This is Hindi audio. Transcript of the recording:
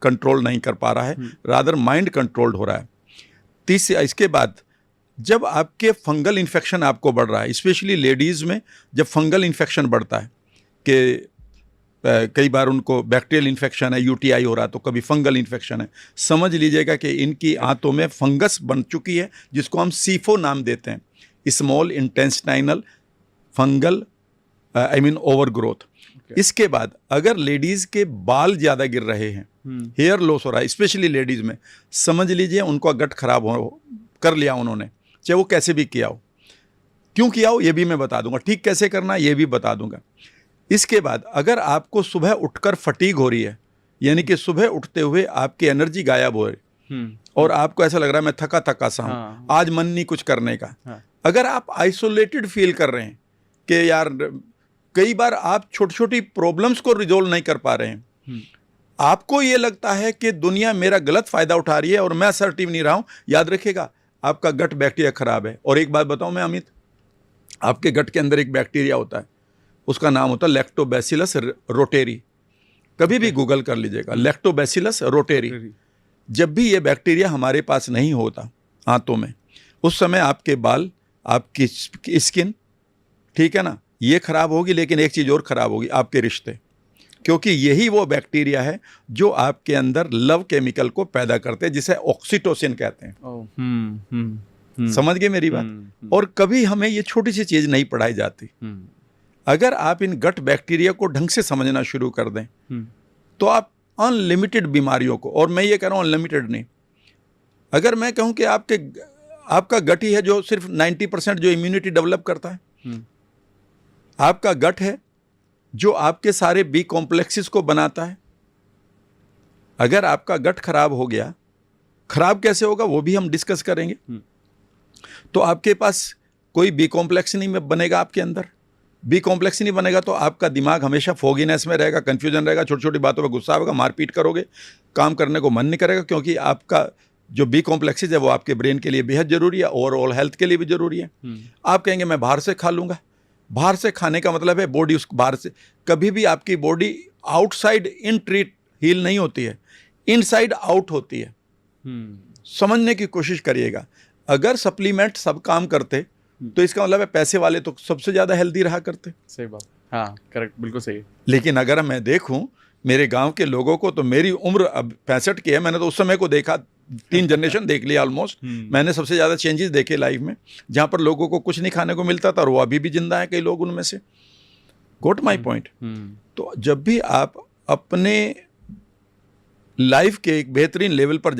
कंट्रोल नहीं कर पा रहा है, रादर माइंड कंट्रोल्ड हो रहा है। इसके बाद जब आपके फंगल इन्फेक्शन आपको बढ़ रहा है, स्पेशली लेडीज़ में जब फंगल इन्फेक्शन बढ़ता है कि कई बार उनको बैक्टीरियल इन्फेक्शन है, यूटीआई हो रहा है, तो कभी फंगल इन्फेक्शन है, समझ लीजिएगा कि इनकी आंतों में फंगस बन चुकी है, जिसको हम सीफो नाम देते हैं, small intestinal fungal over growth. इसके बाद अगर लेडीज़ के बाल ज़्यादा गिर रहे हैं, हेयर लॉस हो रहा है, स्पेशली लेडीज़ में, समझ लीजिए उनको गट खराब कर लिया उन्होंने, चाहे वो कैसे भी किया हो। क्यों किया हो ये भी मैं बता दूंगा, ठीक कैसे करना ये भी बता दूंगा। इसके बाद अगर आपको सुबह उठकर फटीग हो रही है, यानी कि सुबह उठते हुए आपकी एनर्जी गायब हो रही और आपको ऐसा लग रहा है मैं थका थका सा हूँ, आज मन नहीं कुछ करने का, अगर आप आइसोलेटेड फील कर रहे हैं कि यार कई बार आप छोटी छोटी प्रॉब्लम्स को रिजोल्व नहीं कर पा रहे हैं, आपको ये लगता है कि दुनिया मेरा गलत फायदा उठा रही है और मैं असर्टिव नहीं रहा हूं, याद रखिएगा आपका गट बैक्टीरिया खराब है। और एक बात बताऊं मैं अमित, आपके गट के अंदर एक बैक्टीरिया होता है, उसका नाम होता है लैक्टोबैसिलस रोटेरी। कभी भी गूगल कर लीजिएगा, लैक्टोबैसिलस रोटेरी। जब भी ये बैक्टीरिया हमारे पास नहीं होता आंतों में, उस समय आपके बाल, आपकी स्किन, ठीक है ना, ये खराब होगी। लेकिन एक चीज़ और खराब होगी, आपके रिश्ते, क्योंकि यही वो बैक्टीरिया है जो आपके अंदर लव केमिकल को पैदा करते हैं, जिसे ऑक्सीटोसिन कहते हैं। समझ गए मेरी बात? और कभी हमें ये छोटी सी चीज़ नहीं पढ़ाई जाती। अगर आप इन गट बैक्टीरिया को ढंग से समझना शुरू कर दें तो आप अनलिमिटेड बीमारियों को, और मैं ये कह रहा हूँ अनलिमिटेड नहीं, अगर मैं कहूँ कि आपका गट ही है जो सिर्फ 90% जो इम्यूनिटी डेवलप करता है, आपका गट है जो आपके सारे बी कॉम्प्लेक्सेस को बनाता है। अगर आपका गट खराब हो गया, खराब कैसे होगा वो भी हम डिस्कस करेंगे, तो आपके पास कोई बी कॉम्प्लेक्स नहीं बनेगा। आपके अंदर बी कॉम्प्लेक्स नहीं बनेगा तो आपका दिमाग हमेशा फोगीनेस में रहेगा, कंफ्यूजन रहेगा, छोटी छोटी बातों पर गुस्सा होगा, मारपीट करोगे, काम करने को मन नहीं करेगा, क्योंकि आपका जो बी कॉम्प्लेक्सेस है वो आपके ब्रेन के लिए बेहद जरूरी है, ओवरऑल हेल्थ के लिए भी जरूरी है। आप कहेंगे मैं बाहर से खा लूंगा, बाहर से खाने का मतलब है बॉडी उस बाहर से, कभी भी आपकी body outside in treat heal नहीं होती है, इनसाइड आउट होती है। समझने की कोशिश करिएगा। अगर सप्लीमेंट सब काम करते तो इसका मतलब है पैसे वाले तो सबसे ज्यादा हेल्दी रहा करते। सही बात, हाँ करेक्ट, बिल्कुल सही। लेकिन अगर मैं देखूं मेरे गांव के लोगों को, तो मेरी उम्र अब 65 की है, मैंने तो उस समय को देखा, 3 जनरेशन देख लिया ऑलमोस्ट। मैंने सबसे ज्यादा चेंजेस देखे लाइफ में, जहां पर लोगों को कुछ नहीं खाने को मिलता था और वो अभी भी जिंदा है कई लोग उनमें से। गोट माई पॉइंट। तो जब भी आप अपने लाइफ के एक बेहतरीन लेवल पर